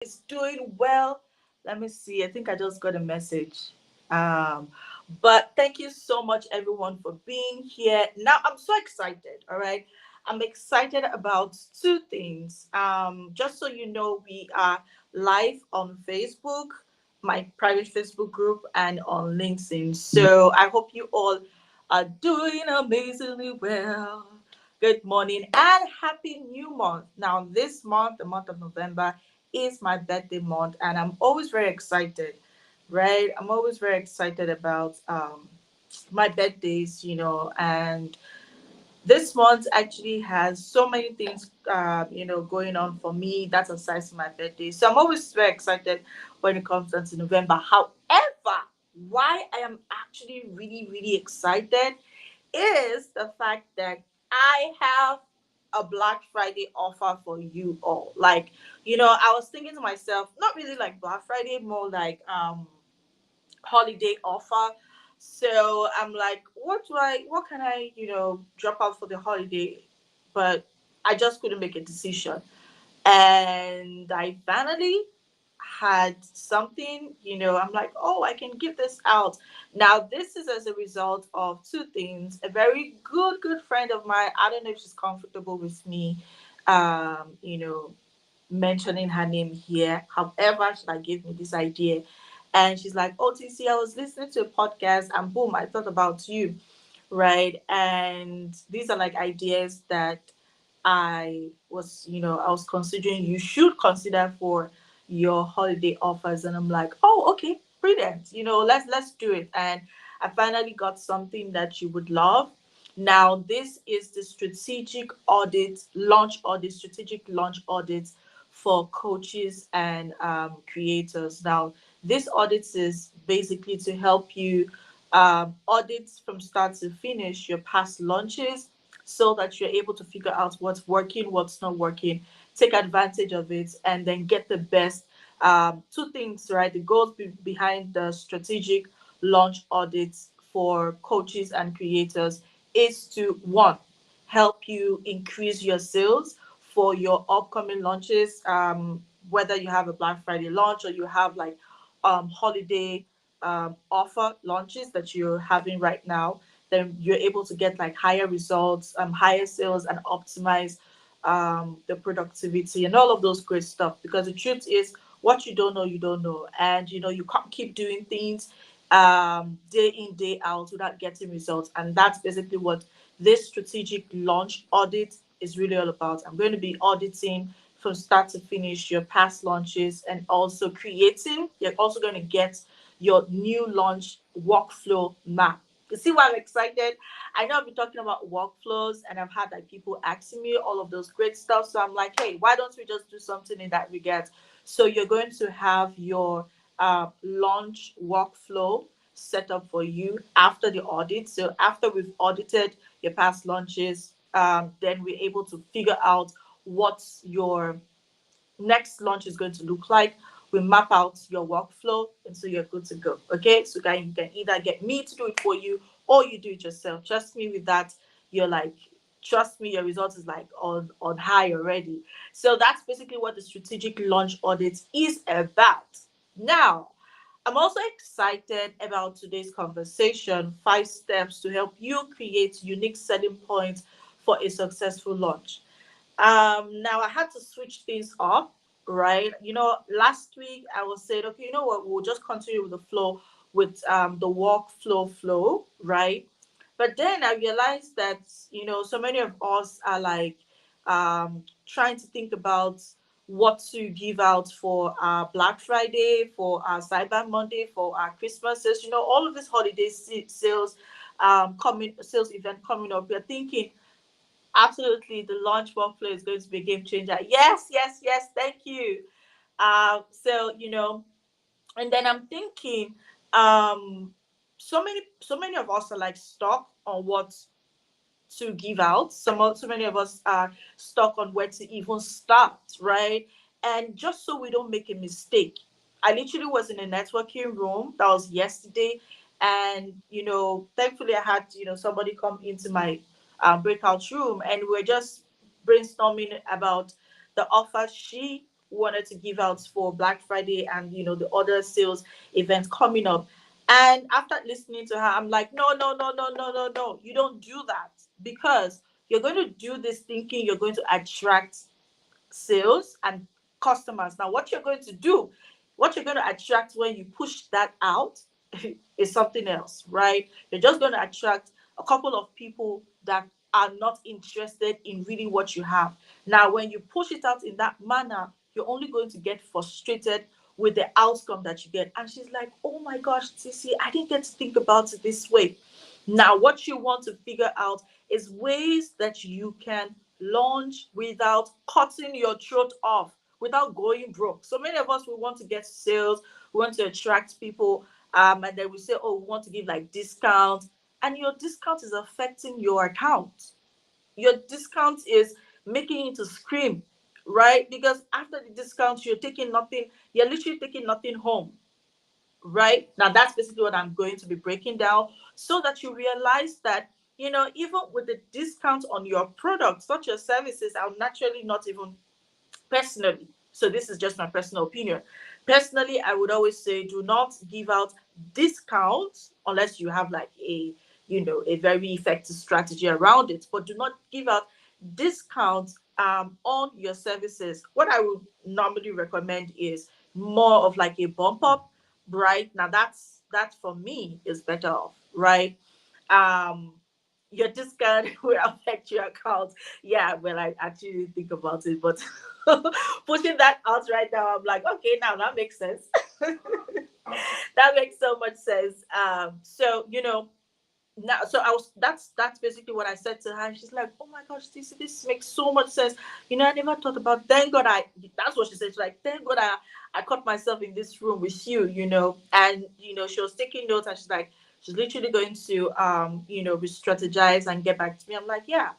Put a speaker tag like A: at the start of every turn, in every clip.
A: is doing well. Let me see. I think I just got a message. Um, but thank you so much, everyone, for being here. Now, I'm so excited. All right. I'm excited about two things. Just so you know, we are live on Facebook, my private Facebook group, and on LinkedIn. So I hope you all are doing amazingly well. Good morning and happy new month. Now, this month, the month of November, is my birthday month, and I'm always very excited, right? I'm always very excited about my birthdays, and this month actually has so many things, going on for me. That's aside from my birthday. So I'm always very excited when it comes down to November. However, why I am actually really, really excited is the fact that I have a Black Friday offer for you all. Like, I was thinking to myself, not really like Black Friday, more like holiday offer. So I'm like, what can I, drop out for the holiday? But I just couldn't make a decision. And I finally had something, I'm like, oh, I can give this out. Now, this is as a result of two things. A very good friend of mine, I don't know if she's comfortable with me, um, you know, mentioning her name here. However, she like gave me this idea. And she's like, oh, TC, I was listening to a podcast and boom, I thought about you, right? And these are like ideas that I was considering you should consider for your holiday offers, and I'm like, oh, okay, brilliant. Let's do it. And I finally got something that you would love. Now, this is the strategic launch audit for coaches and creators. Now, this audit is basically to help you audit from start to finish your past launches so that you're able to figure out what's working, what's not working, take advantage of it, and then get the best. Two things, right? The goals behind the strategic launch audits for coaches and creators is to one, help you increase your sales for your upcoming launches, whether you have a Black Friday launch or you have like holiday offer launches that you're having right now, then you're able to get like higher results, higher sales, and optimize the productivity and all of those great stuff. Because the truth is, what you don't know, you don't know, and you can't keep doing things day in day out without getting results. And that's basically what this strategic launch audit is really all about. I'm going to be auditing from start to finish your past launches and also creating. You're also going to get your new launch workflow map. You see why I'm excited? I know I've been talking about workflows and I've had like people asking me all of those great stuff. So I'm like, hey, why don't we just do something in that regard? So you're going to have your launch workflow set up for you after the audit. So after we've audited your past launches, then we're able to figure out what your next launch is going to look like. We map out your workflow, and so you're good to go. Okay, so guys, you can either get me to do it for you or you do it yourself. Trust me with that. You're like, trust me, your result is like on high already. So that's basically what the strategic launch audit is about. Now, I'm also excited about today's conversation, 5 steps to help you create unique selling points for a successful launch. Now I had to switch things up, right? Last week I was saying, okay, you know what, we'll just continue with the flow with the workflow flow, right? But then I realized that, so many of us are like trying to think about what to give out for our Black Friday, for our Cyber Monday, for our Christmas sales, all of this holiday sales coming sales event coming up. We're thinking, absolutely, the launch workflow is going to be a game changer. Yes, yes, yes. Thank you. So and then I'm thinking, um, so many of us are like stuck on what to give out. So many of us are stuck on where to even start, right? And just so we don't make a mistake, I literally was in a networking room that was yesterday, and thankfully I had somebody come into my breakout room, and we're just brainstorming about the offer she wanted to give out for Black Friday and the other sales events coming up. And after listening to her, I'm like, no, no, no, no, no, no, no. You don't do that, because you're going to do this thinking you're going to attract sales and customers. Now, what you're going to attract when you push that out is something else, right? You're just going to attract a couple of people that are not interested in really what you have. Now, when you push it out in that manner, you're only going to get frustrated with the outcome that you get. And she's like, oh my gosh, Tissy, I didn't get to think about it this way. Now, what you want to figure out is ways that you can launch without cutting your throat off, without going broke. So many of us, we want to get sales, we want to attract people, and then we say, oh, we want to give like discounts, and your discount is affecting your account. Your discount is making you to scream, right? Because after the discount, you're literally taking nothing home, right? Now, that's basically what I'm going to be breaking down, so that you realize that, even with the discount on your products, not your services, I'll naturally not even personally. So this is just my personal opinion. Personally, I would always say do not give out discounts unless you have like a very effective strategy around it. But do not give out discounts on your services. What I would normally recommend is more of like a bump up, right? Now that for me is better off, right? Um, your discount will affect your account. Yeah, well, I actually didn't think about it, but pushing that out right now, I'm like, okay, now that makes sense. That makes so much sense. So now, so that's basically what I said to her. And she's like, oh my gosh, this makes so much sense. I never thought about. Thank God That's what she said. She's like, thank God I caught myself in this room with you. And she was taking notes, and she's like, she's literally going to re-strategize and get back to me. I'm like, yeah,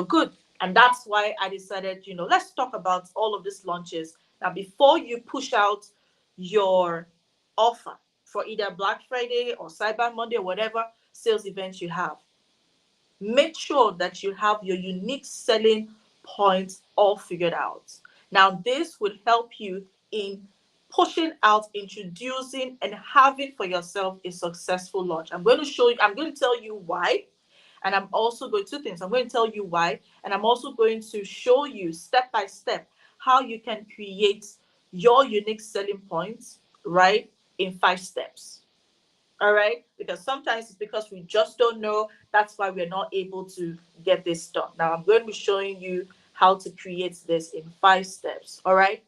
A: good. And that's why I decided, let's talk about all of these launches now before you push out your offer for either Black Friday or Cyber Monday or whatever sales event you have. Make sure that you have your unique selling points all figured out. Now, this will help you in pushing out, introducing, and having for yourself a successful launch. I'm going to tell you why. And I'm also going to two things. I'm going to tell you why, and I'm also going to show you step by step how you can create your unique selling points, right, in 5 steps. All right, because sometimes it's because we just don't know. That's why we're not able to get this done. Now, I'm going to be showing you how to create this in 5 steps. All right.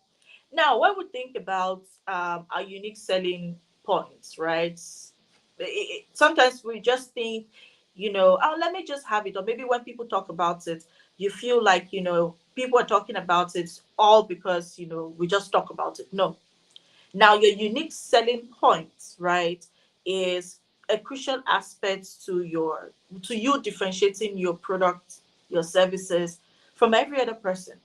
A: Now, when we think about our unique selling points, right? Sometimes we just think, oh, let me just have it. Or maybe when people talk about it, you feel like, people are talking about it all because, we just talk about it. No. Now, your unique selling point, right, is a crucial aspect to you differentiating your product, your services from every other person,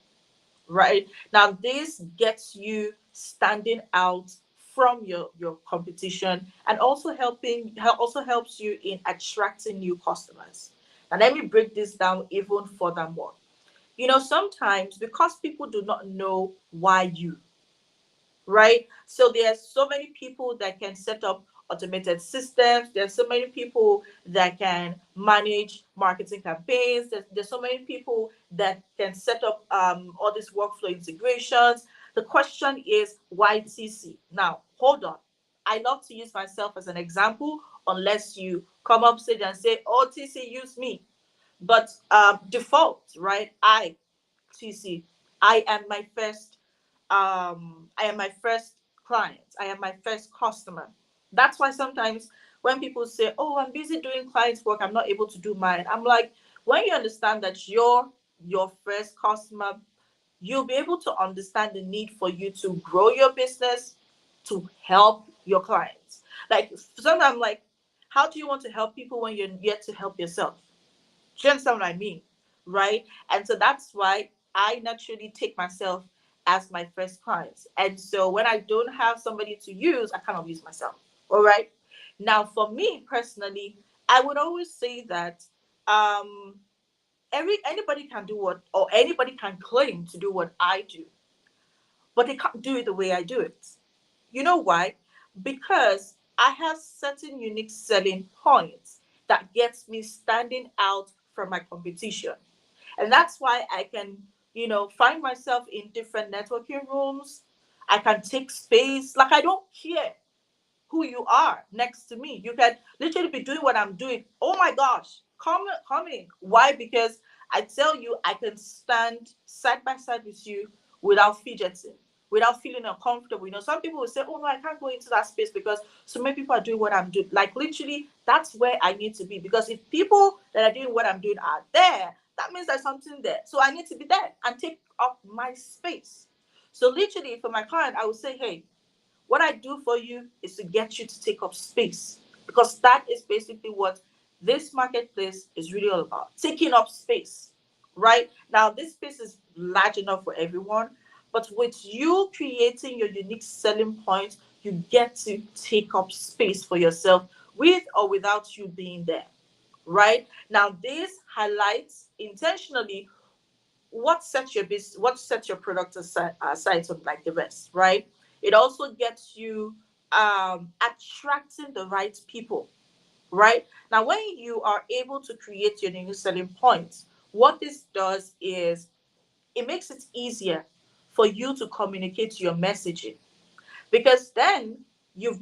A: right? Now, this gets you standing out from your competition, and also helps you in attracting new customers. Now, let me break this down even furthermore. Sometimes because people do not know why you, right? So there's so many people that can set up automated systems. There's so many people that can manage marketing campaigns. There's so many people that can set up all these workflow integrations. The question is, why TC? Now, hold on. I love to use myself as an example, unless you come up stage and say, oh, TC, use me. But default, right? TC, I am my first client. I am my first customer. That's why sometimes when people say, oh, I'm busy doing clients work, I'm not able to do mine. I'm like, when you understand that you're your first customer, you'll be able to understand the need for you to grow your business, to help your clients. Like sometimes I'm like, how do you want to help people when you're yet to help yourself? Do you understand what I mean? Right? And so that's why I naturally take myself as my first client. And so when I don't have somebody to use, I kind of use myself. All right. Now, for me personally, I would always say that um, anybody can do what, or anybody can claim to do what I do. but they can't do it the way I do it. You know why? Because I have certain unique selling points that gets me standing out from my competition. And that's why I can, find myself in different networking rooms. I can take space. Like, I don't care who you are next to me. You can literally be doing what I'm doing. Oh my gosh, come in. Why? Because I tell you, I can stand side by side with you without fidgeting, without feeling uncomfortable. Some people will say, "Oh no, I can't go into that space because so many people are doing what I'm doing." Like, literally, that's where I need to be. Because if people that are doing what I'm doing are there, that means there's something there. So I need to be there and take up my space. So literally, for my client, I would say, "Hey, what I do for you is to get you to take up space, because that is basically what this marketplace is really all about, taking up space, right? Now, this space is large enough for everyone, but with you creating your unique selling point, you get to take up space for yourself with or without you being there, right? Now, this highlights intentionally what sets your product aside from like the rest, right? It also gets you attracting the right people, right? Now, when you are able to create your unique selling points, what this does is it makes it easier for you to communicate your messaging, because then you've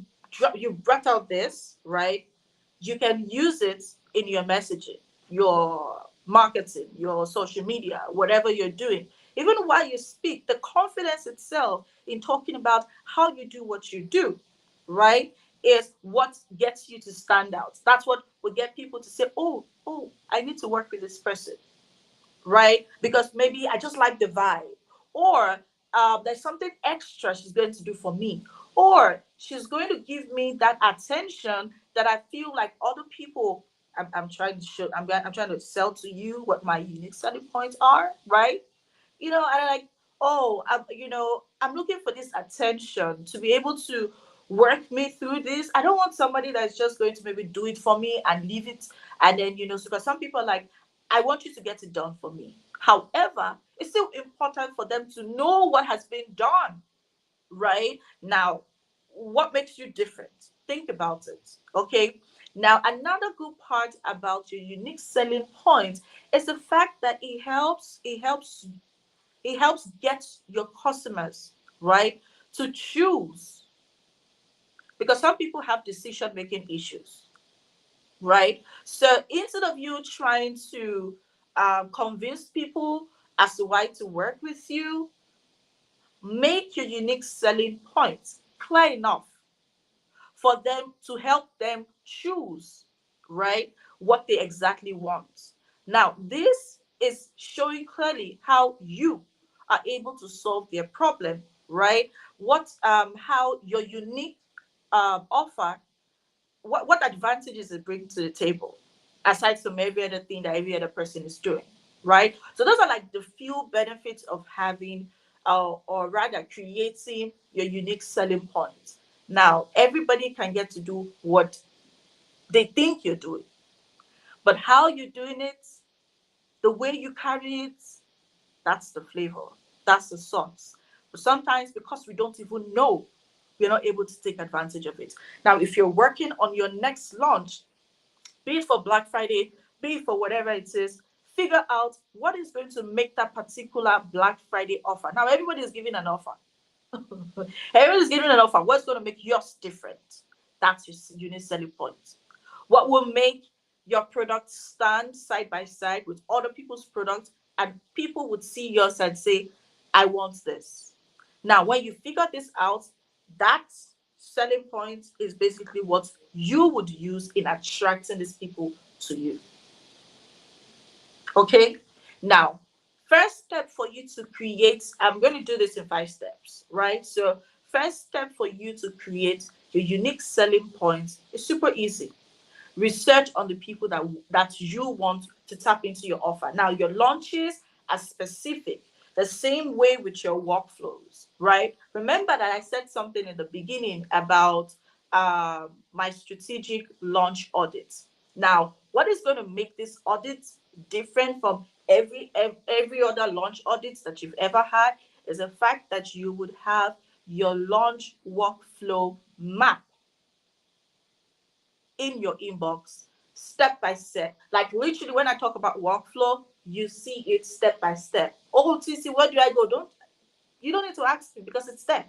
A: brought out this, right? You can use it in your messaging, your marketing, your social media, whatever you're doing. Even while you speak, the confidence itself in talking about how you do what you do, right, is what gets you to stand out. That's what will get people to say, oh, I need to work with this person, right? Because maybe I just like the vibe, or there's something extra she's going to do for me, or she's going to give me that attention that I feel like other people. I'm trying to show. I'm trying to sell to you what my unique selling points are, right? And I'm like, oh, I'm looking for this attention to be able to work me through this. I don't want somebody that's just going to maybe do it for me and leave it. And then, because some people are like, I want you to get it done for me. However, it's still important for them to know what has been done, right? Now, what makes you different? Think about it, okay? Now, another good part about your unique selling point is the fact that it helps get your customers, right, to choose, because some people have decision making issues, right? So instead of you trying to convince people as to why to work with you, make your unique selling points clear enough for them to help them choose, right, what they exactly want. Now, this is showing clearly how you are able to solve their problem, right? How your unique offer, what advantages it brings to the table, aside from every other thing that every other person is doing, right? So those are like the few benefits of having, or rather creating your unique selling points. Now, everybody can get to do what they think you're doing, but how you're doing it, the way you carry it, that's the flavor, that's the sauce. But sometimes, because we don't even know, we're not able to take advantage of it. Now, if you're working on your next launch, be it for Black Friday, be it for whatever it is, figure out what is going to make that particular Black Friday offer. Now, everybody is giving an offer. Everybody's giving an offer. What's going to make yours different? That's your unique selling point. What will make your product stand side by side with other people's products, and people would see yours and say, I want this. Now, when you figure this out, that selling point is basically what you would use in attracting these people to you. Okay. Now, first step for you to create, I'm going to do this in 5 steps, right? So, first step for you to create your unique selling points is super easy. Research on the people that you want to tap into your offer. Now, your launches are specific, the same way with your workflows, right? Remember that I said something in the beginning about my strategic launch audit. Now, what is going to make this audit different from every other launch audits that you've ever had is the fact that you would have your launch workflow map in your inbox, step by step. Like literally, when I talk about workflow, you see it step by step. Oh, TC, where do I go? You don't need to ask me because it's there.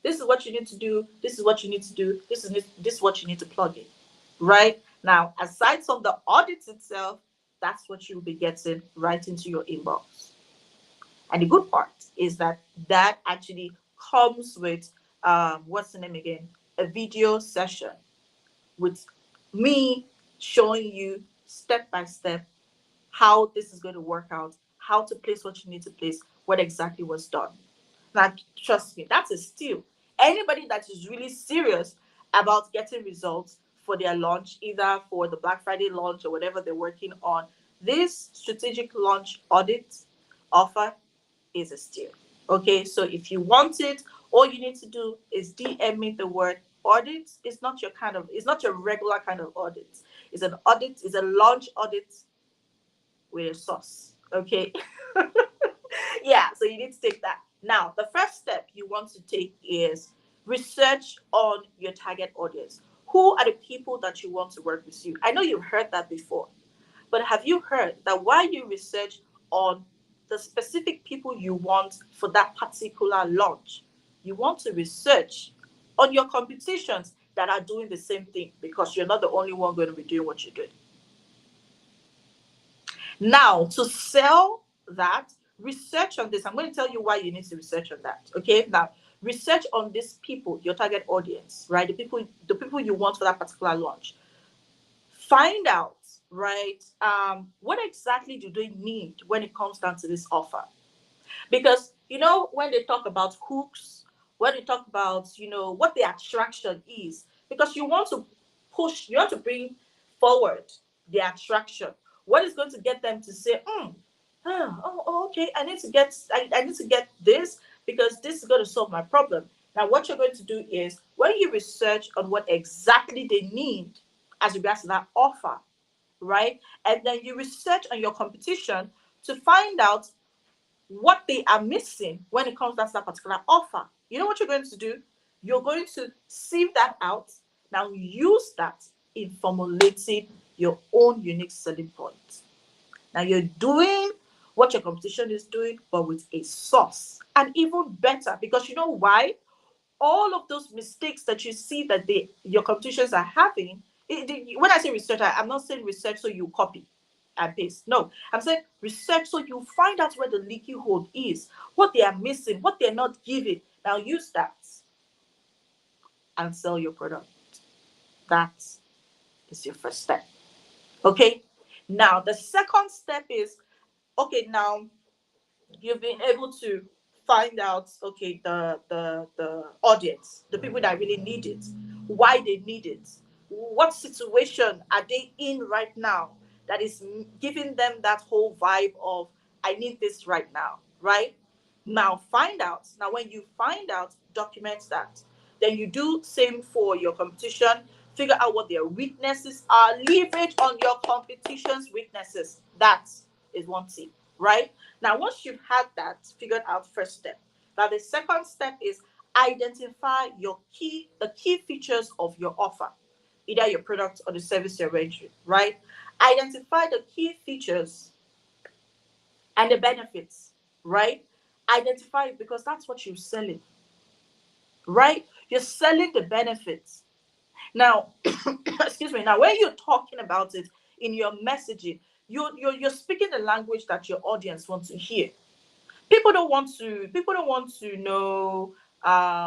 A: This is what you need to do. This is what you need to do. This is what you need to plug in. Right now, aside from the audit itself, that's what you'll be getting right into your inbox. And the good part is that that actually comes with what's the name again? A video session with me showing you step by step how this is going to work out, how to place what you need to place, what exactly was done. Now, trust me, that's a steal. Anybody that is really serious about getting results for their launch, either for the Black Friday launch or whatever they're working on, this strategic launch audit offer is a steal. Okay, so if you want it, all you need to do is DM me the word audit. It's not your regular kind of audit. It's an audit, it's a launch audit with a sauce. Okay. Yeah, so you need to take that. Now, the first step you want to take is research on your target audience. Who are the people that you want to work with you? I know you've heard that before, but have you heard that while you research on the specific people you want for that particular launch, you want to research on your competitions that are doing the same thing because you're not the only one going to be doing what you're doing. Now, to sell that, research on this. I'm going to tell you why you need to research on that. Okay. Now, research on these people, your target audience, right? The people you want for that particular launch. Find out, right? What exactly do they need when it comes down to this offer? Because when they talk about hooks, when they talk about what the attraction is, because you want to bring forward the attraction. What is going to get them to say, okay, I need to get this because this is going to solve my problem. Now, what you're going to do is when you research on what exactly they need as regards to that offer, right, and then you research on your competition to find out what they are missing when it comes down to that particular offer. You know what you're going to do? You're going to sieve that out. Now use that in formulating your own unique selling point. Now you're doing what your competition is doing, but with a sauce. And even better, because you know why? All of those mistakes that you see that your competitions are having, when I say research, I'm not saying research so you copy and paste. No, I'm saying research so you find out where the leaky hole is, what they are missing, what they're not giving. Now use that and sell your product. That is your first step. Okay. Now the second step is, okay, now you've been able to find out, okay, the audience, the people that really need it, why they need it, what situation are they in right now that is giving them that whole vibe of I need this right now, right? Now find out. Now when you find out, document that. Then you do same for your competition. Figure out what their weaknesses are. Leverage on your competition's weaknesses. That is one thing, right? Now, once you've had that figured out, first step. Now, the second step is identify the key features of your offer, either your product or the service you're rendering, right? Identify the key features and the benefits, right? Identify it because that's what you're selling, right? You're selling the benefits. Now, excuse me. Now, when you're talking about it in your messaging, you're speaking the language that your audience wants to hear. People don't want to know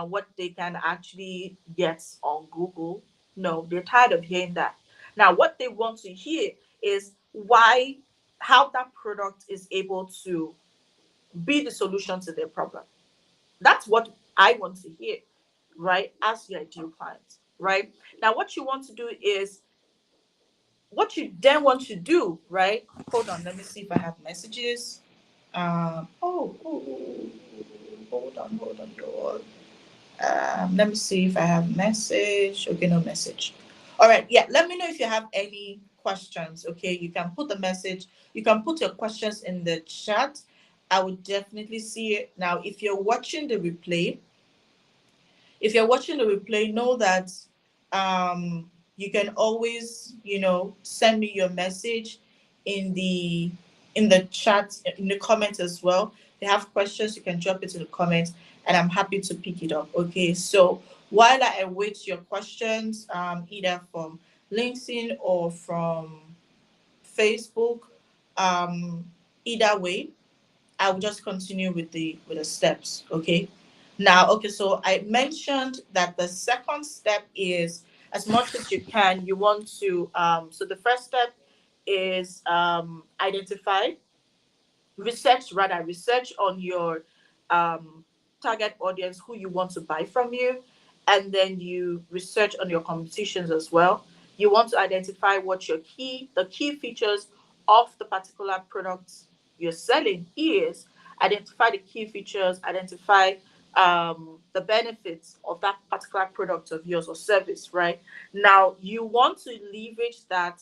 A: what they can actually get on Google. No, they're tired of hearing that. Now what they want to hear is how that product is able to be the solution to their problem. That's what I want to hear, right, as your ideal client. Right now, what you want to do is what you then want to do, right? Hold on, let me see if I have messages. Hold on, y'all. Let me see if I have message. Okay, no message. All right, yeah. Let me know if you have any questions. Okay, you can put the message. You can put your questions in the chat. I would definitely see it. Now, if you're watching the replay, know that you can always, send me your message in the chat, in the comments as well. If you have questions, you can drop it in the comments, and I'm happy to pick it up. Okay, so while I await your questions, either from LinkedIn or from Facebook, um, either way, I will just continue with the steps. Okay. Now, okay, so I mentioned that the second step is, as much as you can, you want to so the first step is identify research on your um, target audience, who you want to buy from you, and then you research on your competitions as well. You want to identify what the key features of the particular product you're selling is. Identify the key features, identify the benefits of that particular product of yours or service. Right now, you want to leverage that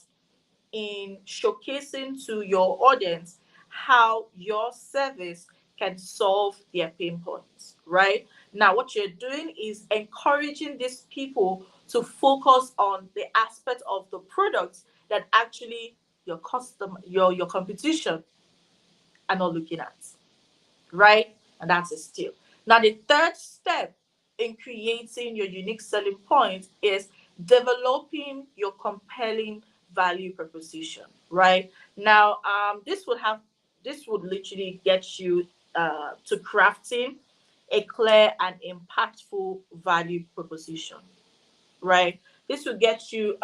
A: in showcasing to your audience how your service can solve their pain points. Right now, what you're doing is encouraging these people to focus on the aspect of the product that actually your competition are not looking at. Right? And that's a steal. Now, the third step in creating your unique selling point is developing your compelling value proposition. Right? Now, this would literally get you to crafting a clear and impactful value proposition. Right? This will get you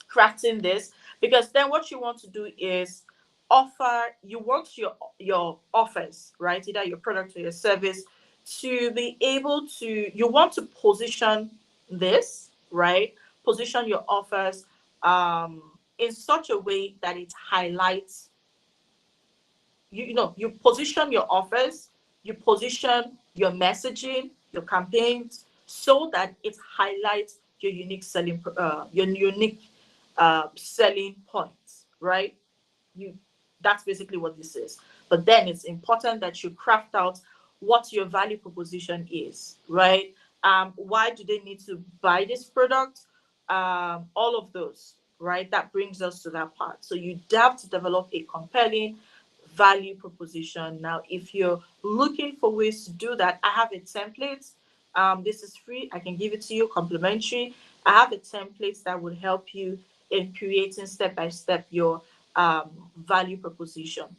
A: crafting this, because then what you want to do is you want your offers, right, either your product or your service, to be able to you want to position this, right, position your offers in such a way that it highlights you position your offers, you position your messaging, your campaigns, so that it highlights your unique selling points, right? You That's basically what this is. But then it's important that you craft out what your value proposition is, right? Why do they need to buy this product? All of those, right? That brings us to that part. So you have to develop a compelling value proposition. Now, if you're looking for ways to do that, I have a template. This is free. I can give it to you complimentary. I have a template that would help you in creating step by step your value proposition.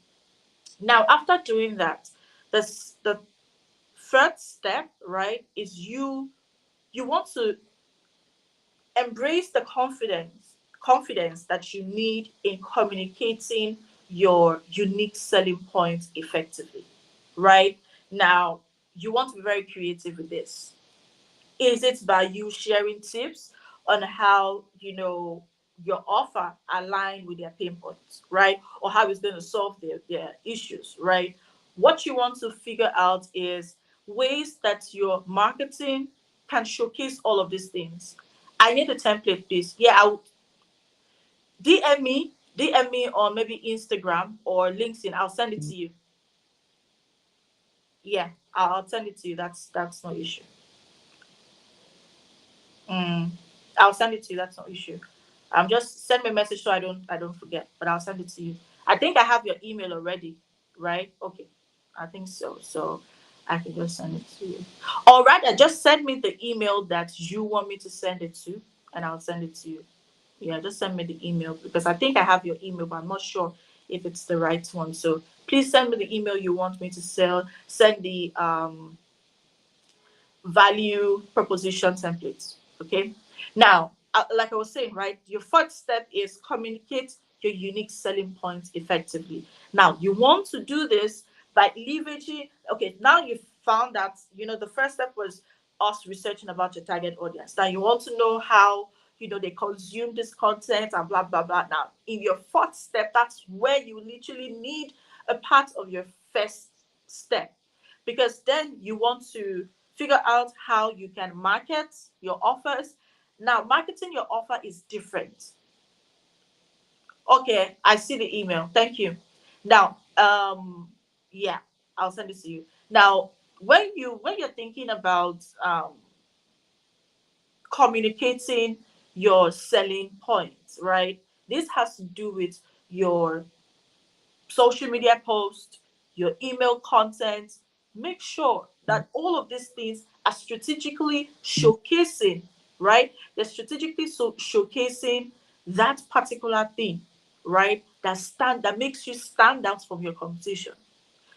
A: Now, after doing that, the third step, right, is you want to embrace the confidence that you need in communicating your unique selling point effectively. Right now, you want to be very creative with this. Is it by you sharing tips on how your offer align with their pain points, right? Or how it's going to solve their issues, right? What you want to figure out is ways that your marketing can showcase all of these things. I need a template, please. Yeah, I'll DM me on maybe Instagram or LinkedIn. I'll send it to you. Yeah, I'll send it to you. That's no issue. Mm, I'll send it to you. That's no issue. Just send me a message so I don't forget. But I'll send it to you. I think I have your email already, right? Okay, I think so. So I can just send it to you. Or rather, just send me the email that you want me to send it to, and I'll send it to you. Yeah, just send me the email, because I think I have your email, but I'm not sure if it's the right one. So please send me the email you want me to send the value proposition templates. Okay. Now, like I was saying, right, your first step is communicate your unique selling points effectively. Now, you want to do this by leveraging. Okay, now you've found that the first step was us researching about your target audience. Now you want to know how they consume this content and blah blah blah. Now, in your fourth step, that's where you literally need a part of your first step, because then you want to figure out how you can market your offers. Now, marketing your offer is different. Okay, I see the email. Thank you. Now, Yeah, I'll send it to you. Now, when you're thinking about communicating your selling points, right? This has to do with your social media post, your email content. Make sure that all of these things are strategically showcasing, right? They're strategically showcasing that particular thing, right? That makes you stand out from your competition.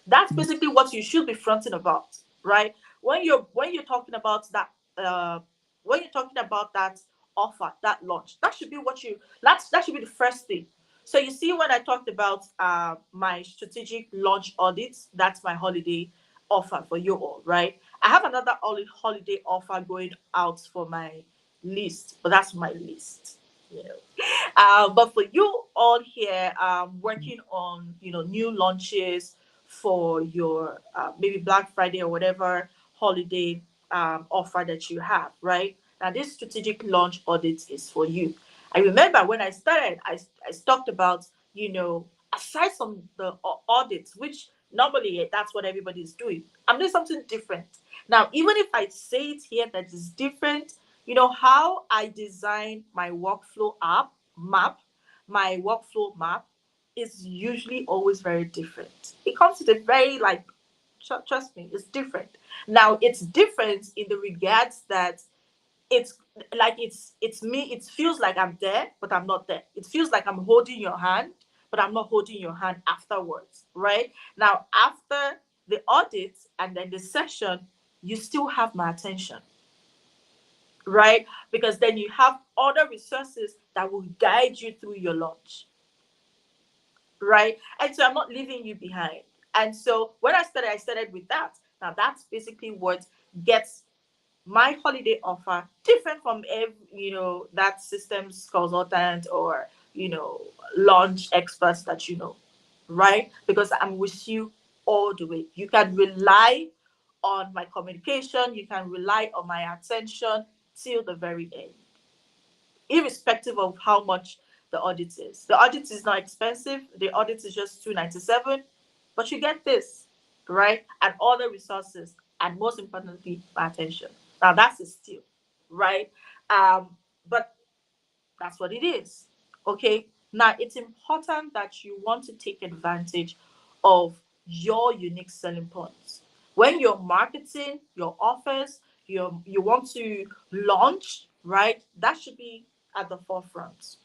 A: That's basically what you should be fronting about, right? When you're talking about that, uh when you're talking about that offer, that launch, that should be that should be the first thing. So you see, when I talked about my strategic launch audits, that's my holiday offer for you all, right? I have another holiday offer going out for my list, but that's my list, you know. But for you all here, working on new launches for your maybe Black Friday or whatever holiday offer that you have, right? Now, this strategic launch audit is for you. I remember when I started, I talked about, aside from the audits, which normally that's what everybody's doing, I'm doing something different. Now, even if I say it here that is different, how I design my workflow my workflow map is usually always very different. It comes with a very, like, trust me, it's different. Now, it's different in the regards that it's it's me. It feels like I'm there, but I'm not there. It feels like I'm holding your hand, but I'm not holding your hand afterwards, right? Now, after the audit and then the session, you still have my attention, right? Because then you have other resources that will guide you through your launch, right? And so I'm not leaving you behind. And so when I started with that. Now, that's basically what gets my holiday offer different from that systems consultant or launch experts that right? Because I'm with you all the way. You can rely on my communication, you can rely on my attention till the very end, irrespective of how much the audit is. The audit is not expensive. The audit is just 297, but you get this, right? And all the resources, and most importantly, my attention. Now that's a steal, right? But that's what it is. Okay. Now it's important that you want to take advantage of your unique selling points. When you're marketing your offers, you want to launch, right? That should be at the forefront.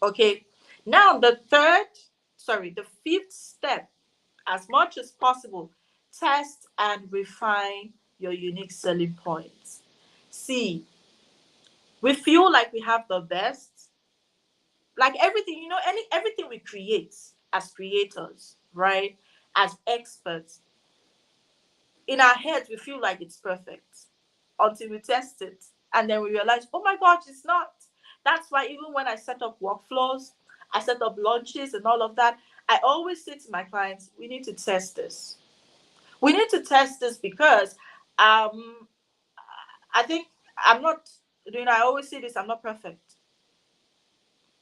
A: Okay. Now the fifth step, as much as possible, test and refine your unique selling points. See, we feel like we have the best, like everything, everything we create as creators, right? As experts, in our heads, we feel like it's perfect until we test it. And then we realize, oh my gosh, it's not. That's why even when I set up workflows, I set up launches and all of that, I always say to my clients, we need to test this. We need to test this because um, I think I'm not, I always say this, I'm not perfect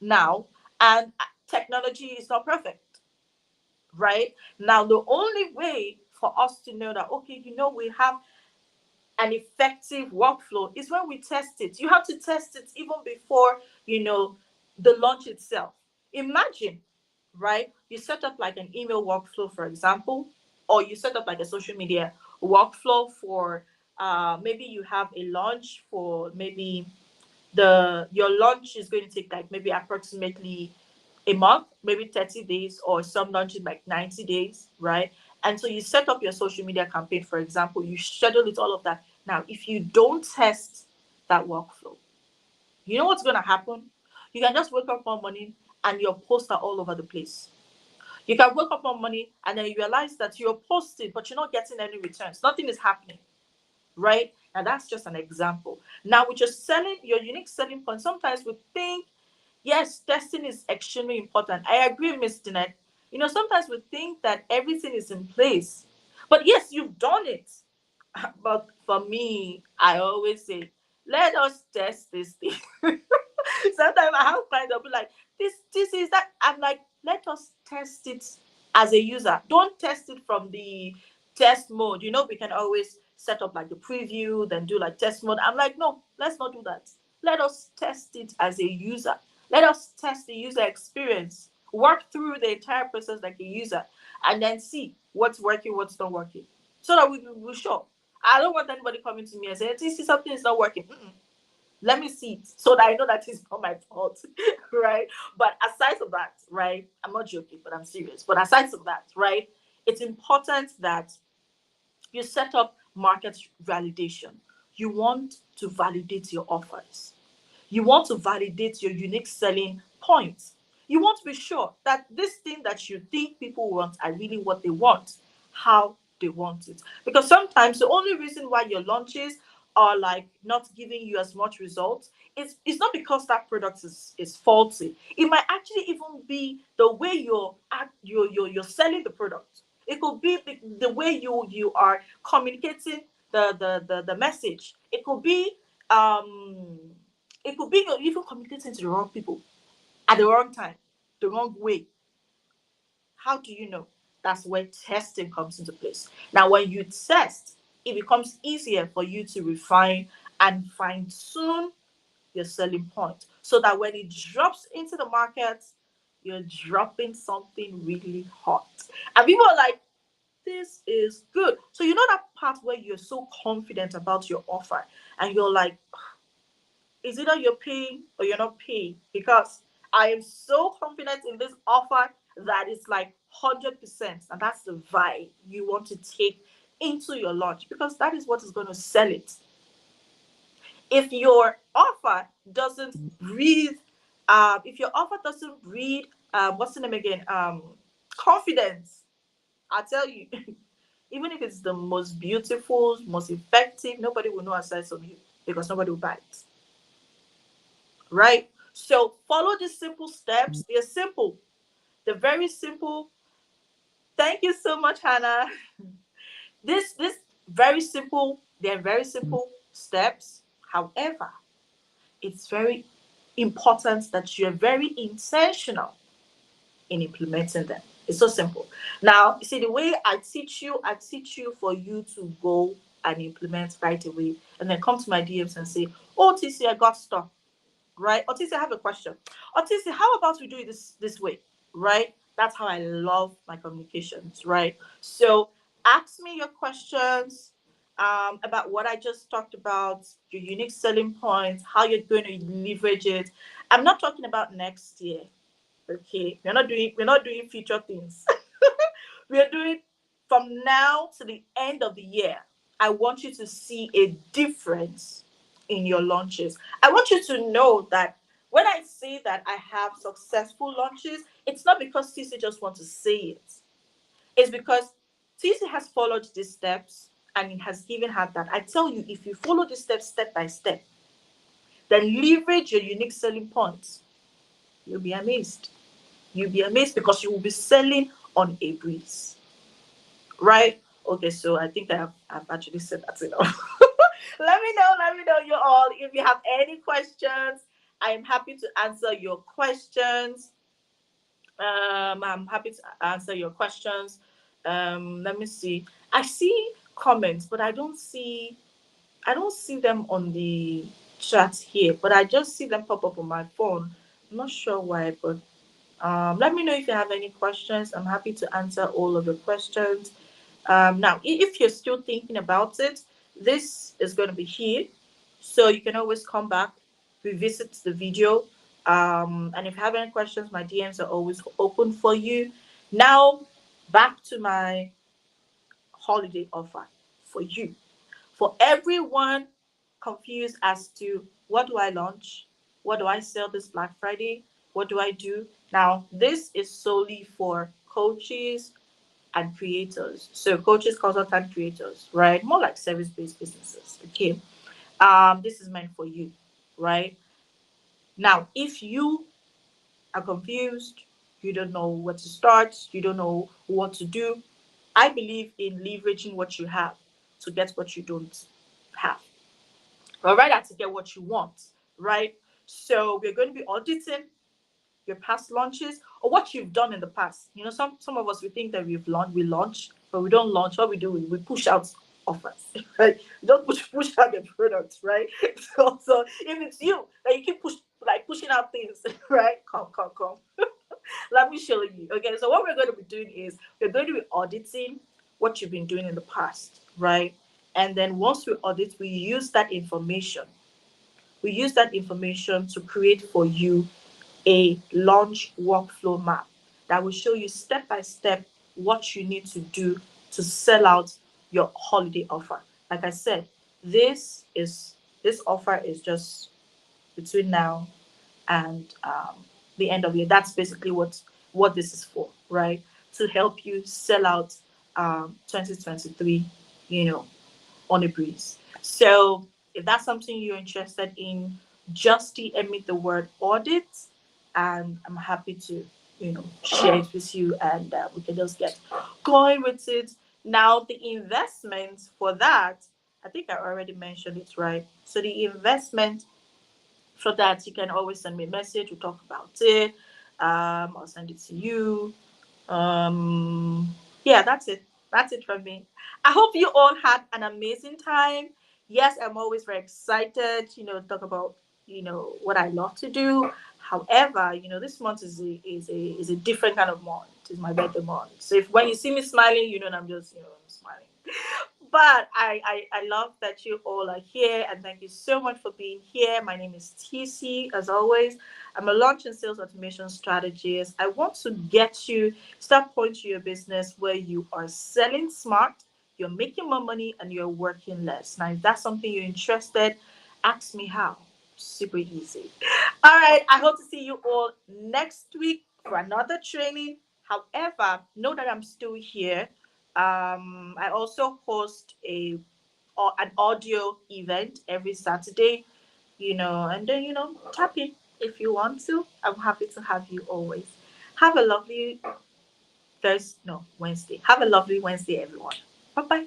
A: now. And technology is not perfect, right? Now, the only way for us to know that, okay, we have an effective workflow is when we test it. You have to test it even before, the launch itself. Imagine, right? You set up like an email workflow, for example, or you set up like a social media workflow for maybe you have a launch for maybe the your launch is going to take like maybe approximately a month, maybe 30 days, or some launches like 90 days, right? And so you set up your social media campaign, for example, you schedule it, all of that. Now, if you don't test that workflow, you know what's going to happen? You can just wake up one morning and your posts are all over the place. You can wake up one morning and then you realize that you're posting, but you're not getting any returns. Nothing is happening, right? Now, that's just an example. Now, with your unique selling point, sometimes we think, yes, testing is extremely important. I agree, Miss Dinette. Sometimes we think that everything is in place. But yes, you've done it. But for me, I always say, let us test this thing. Sometimes I have clients that will be like, this is that. I'm like, let us test it as a user. Don't test it from the test mode. You know, we can always set up like the preview, then do like test mode. I'm like, no, let's not do that. Let us test it as a user. Let us test the user experience, work through the entire process like a user, and then see what's working, what's not working, so that we're sure. I don't want anybody coming to me and saying, see, something is not working. Let me see it so that I know that it's not my fault, right? But aside from that, right, I'm not joking, but I'm serious. But aside from that, right, it's important that you set up market validation. You want to validate your offers. You want to validate your unique selling points. You want to be sure that this thing that you think people want are really what they want, how they want it. Because sometimes the only reason why your launches are like not giving you as much results is it's not because that product is faulty. It might actually even be the way you're selling the product. It could be the way you are communicating the message. Um it could be you're even communicating to the wrong people at the wrong time, the wrong way. How do you know? That's where testing comes into place. Now, when you test, it becomes easier for you to refine and fine tune your selling point so that when it drops into the market, you're dropping something really hot. And people are like, this is good. So, you know that part where you're so confident about your offer and you're like, is either you're paying or you're not paying, because I am so confident in this offer that it's like 100%, and that's the vibe you want to take into your launch, because that is what is going to sell it. If your offer doesn't breathe if your offer doesn't breathe what's the name again, confidence, I tell you, even if it's the most beautiful, most effective, nobody will know aside from you, because nobody will buy it, right? So follow these simple steps. They're simple. They're very simple. Thank you so much, Hannah. This very simple. They're very simple steps. However, it's very important that you're very intentional in implementing them. It's so simple. Now, you see, the way I teach you for you to go and implement right away, and then come to my DMs and say, "Oh, TC, I got stuck." Right? Otisi, I have a question. Otisi, how about we do it this way? Right? That's how I love my communications, right? So ask me your questions about what I just talked about, your unique selling points, how you're going to leverage it. I'm not talking about next year. Okay. We're not doing future things. We're doing from now to the end of the year. I want you to see a difference in your launches. I want you to know that when I say that I have successful launches, it's not because TC just wants to say it. It's because TC has followed these steps and it has given her that. I tell you, if you follow these steps step by step, then leverage your unique selling points, you'll be amazed. You'll be amazed because you will be selling on a breeze. Right? Okay, so I think I've actually said that enough. Let me know you all. If you have any questions, I am happy to answer your questions. I'm happy to answer your questions. Let me see. I see comments, but I don't see them on the chat here, but I just see them pop up on my phone. I'm not sure why, but let me know if you have any questions. I'm happy to answer all of your questions. Now, if you're still thinking about it, this is going to be here. So you can always come back, revisit the video. And if you have any questions, my DMs are always open for you. Now, back to my holiday offer for you. For everyone confused as to what do I launch? What do I sell this Black Friday? What do I do? Now, this is solely for coaches and creators. So coaches, consultant creators, right? More like service-based businesses. Okay. This is meant for you, right? Now, if you are confused, you don't know where to start, you don't know what to do, I believe in leveraging what you have to get what you don't have, or rather to get what you want, right? So we're going to be auditing your past launches, or what you've done in the past. You know, some of us, we think that we launch, but we don't launch. What we do is we push out offers, right? We don't push out the products, right? So if it's you that you keep pushing out things, right? Come. Let me show you. Okay, so what we're going to be doing is we're going to be auditing what you've been doing in the past, right? And then once we audit, we use that information to create for you a launch workflow map that will show you step by step what you need to do to sell out your holiday offer. Like I said, this is this offer is just between now and the end of year. That's basically what this is for, right? To help you sell out 2023, you know, on a breeze. So if that's something you're interested in, just DM me the word audit, and I'm happy to, share it with you, and we can just get going with it. Now, the investment for that, I think I already mentioned it, right? So the investment for that, you can always send me a message. We'll talk about it. I'll send it to you. Yeah, that's it. That's it from me. I hope you all had an amazing time. Yes, I'm always very excited, talk about, what I love to do. However, this month is a different kind of month. It's my birthday month. So if when you see me smiling, I'm just, I'm smiling. But I love that you all are here, and thank you so much for being here. My name is TC, as always. I'm a launch and sales automation strategist. I want to get you start point to your business where you are selling smart, you're making more money, and you're working less. Now, if that's something you're interested, ask me how. Super easy. All right. I hope to see you all next week for another training. However, know that I'm still here. I also host an audio event every Saturday, and then tap in if you want to. I'm happy to have you always. Have a lovely Wednesday. Have a lovely Wednesday, everyone. Bye bye.